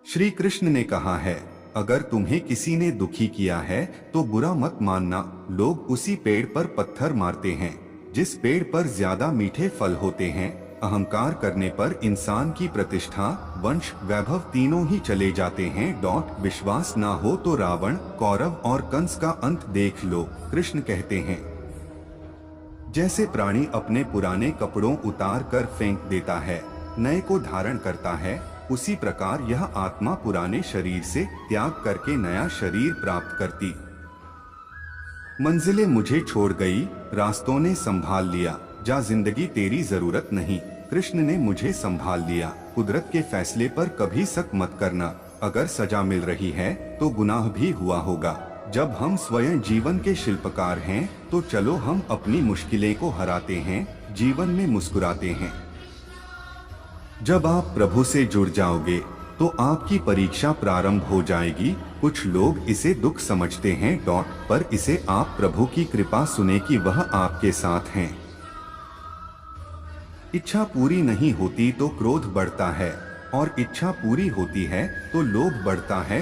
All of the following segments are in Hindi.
श्री कृष्ण ने कहा है, अगर तुम्हें किसी ने दुखी किया है तो बुरा मत मानना। लोग उसी पेड़ पर पत्थर मारते हैं जिस पेड़ पर ज्यादा मीठे फल होते हैं। अहंकार करने पर इंसान की प्रतिष्ठा, वंश, वैभव तीनों ही चले जाते हैं। विश्वास ना हो तो रावण, कौरव और कंस का अंत देख लो। कृष्ण कहते हैं, जैसे प्राणी अपने पुराने कपड़ों उतार कर फेंक देता है, नए को धारण करता है, उसी प्रकार यह आत्मा पुराने शरीर से त्याग करके नया शरीर प्राप्त करती। मंजिलें मुझे छोड़ गई, रास्तों ने संभाल लिया, जा जिंदगी तेरी जरूरत नहीं। कृष्ण ने मुझे संभाल लिया। कुदरत के फैसले पर कभी शक मत करना। अगर सजा मिल रही है तो गुनाह भी हुआ होगा। जब हम स्वयं जीवन के शिल्पकार हैं तो चलो हम अपनी मुश्किलें को हराते हैं, जीवन में मुस्कुराते हैं। जब आप प्रभु से जुड़ जाओगे तो आपकी परीक्षा प्रारंभ हो जाएगी। कुछ लोग इसे दुख समझते हैं पर इसे आप प्रभु की कृपा सुने कि वह आपके साथ हैं। इच्छा पूरी नहीं होती तो क्रोध बढ़ता है और इच्छा पूरी होती है तो लोभ बढ़ता है।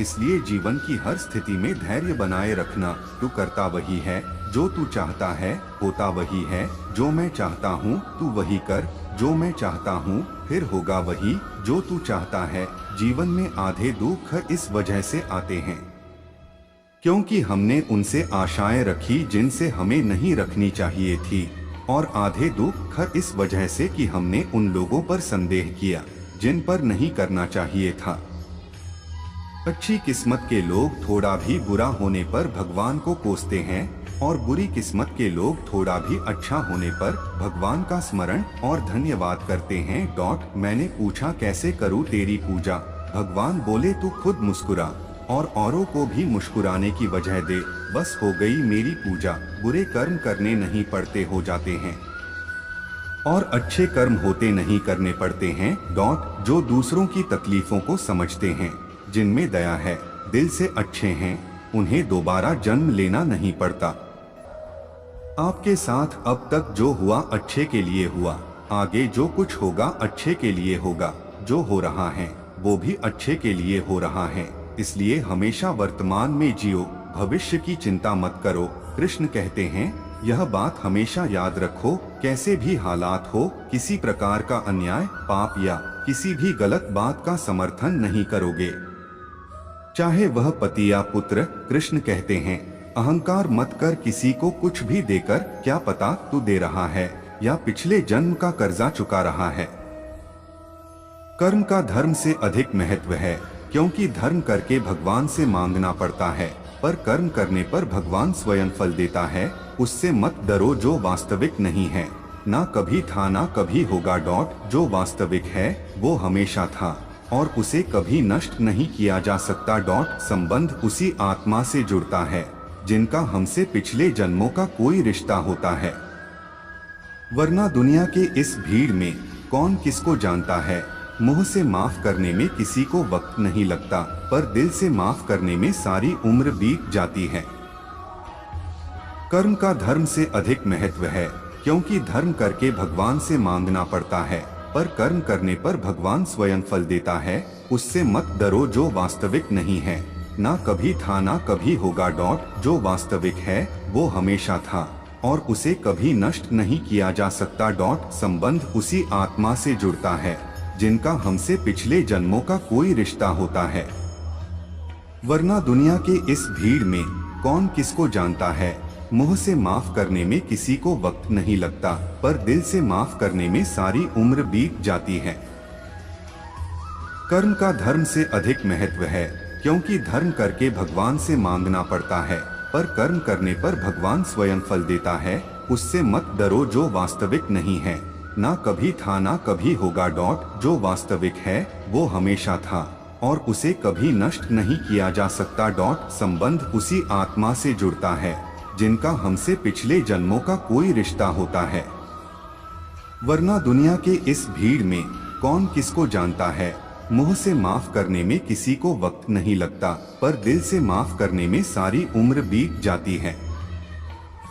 इसलिए जीवन की हर स्थिति में धैर्य बनाए रखना। तू करता वही है जो तू चाहता है, होता वही है जो मैं चाहता हूँ। तू वही कर जो मैं चाहता हूँ, फिर होगा वही जो तू चाहता है। जीवन में आधे दुख इस वजह से आते हैं क्योंकि हमने उनसे आशाएं रखी जिनसे हमें नहीं रखनी चाहिए थी, और आधे दुख इस वजह से कि हमने उन लोगों पर संदेह किया जिन पर नहीं करना चाहिए था। अच्छी किस्मत के लोग थोड़ा भी बुरा होने पर भगवान को कोसते हैं और बुरी किस्मत के लोग थोड़ा भी अच्छा होने पर भगवान का स्मरण और धन्यवाद करते हैं। मैंने पूछा कैसे करूँ तेरी पूजा? भगवान बोले तू खुद मुस्कुरा और औरों को भी मुस्कुराने की वजह दे, बस हो गई मेरी पूजा। बुरे कर्म करने नहीं पड़ते, हो जाते हैं, और अच्छे कर्म होते नहीं करने पड़ते हैं। जो दूसरों की तकलीफों को समझते हैं, जिनमें दया है, दिल से अच्छे हैं, उन्हें दोबारा जन्म लेना नहीं पड़ता। आपके साथ अब तक जो हुआ अच्छे के लिए हुआ, आगे जो कुछ होगा अच्छे के लिए होगा। जो हो रहा है वो भी अच्छे के लिए हो रहा है, इसलिए हमेशा वर्तमान में जियो, भविष्य की चिंता मत करो। कृष्ण कहते हैं, यह बात हमेशा याद रखो, कैसे भी हालात हो, किसी प्रकार का अन्याय, पाप या किसी भी गलत बात का समर्थन नहीं करोगे, चाहे वह पति या पुत्र। कृष्ण कहते हैं, अहंकार मत कर किसी को कुछ भी देकर, क्या पता तू दे रहा है या पिछले जन्म का कर्जा चुका रहा है। कर्म का धर्म से अधिक महत्व है, क्योंकि धर्म करके भगवान से मांगना पड़ता है, पर कर्म करने पर भगवान स्वयं फल देता है। उससे मत डरो जो वास्तविक नहीं है, ना कभी था ना कभी होगा। जो वास्तविक है वो हमेशा था और उसे कभी नष्ट नहीं किया जा सकता। संबंध उसी आत्मा से जुड़ता है जिनका हमसे पिछले जन्मों का कोई रिश्ता होता है, वरना दुनिया के इस भीड़ में कौन किसको जानता है। मुंह से माफ करने में किसी को वक्त नहीं लगता, पर दिल से माफ करने में सारी उम्र बीत जाती है। कर्म का धर्म से अधिक महत्व है, क्योंकि धर्म करके भगवान से मांगना पड़ता है, पर कर्म करने पर भगवान स्वयं फल देता है। उससे मत डरो जो वास्तविक नहीं है, ना कभी था ना कभी होगा। जो वास्तविक है वो हमेशा था और उसे कभी नष्ट नहीं किया जा सकता। संबंध उसी आत्मा से जुड़ता है जिनका हमसे पिछले जन्मों का कोई रिश्ता होता है, वरना दुनिया के इस भीड़ में कौन किसको जानता है। मुंह से माफ करने में किसी को वक्त नहीं लगता, पर दिल से माफ करने में सारी उम्र बीत जाती है। कर्म का धर्म से अधिक महत्व है, क्योंकि धर्म करके भगवान से मांगना पड़ता है, पर कर्म करने पर भगवान स्वयं फल देता है। उससे मत डरो जो वास्तविक नहीं है, ना कभी था ना कभी होगा। जो वास्तविक है वो हमेशा था और उसे कभी नष्ट नहीं किया जा सकता। संबंध उसी आत्मा से जुड़ता है जिनका हमसे पिछले जन्मों का कोई रिश्ता होता है, वरना दुनिया के इस भीड़ में कौन किसको जानता है। मुंह से माफ करने में किसी को वक्त नहीं लगता, पर दिल से माफ करने में सारी उम्र बीत जाती है।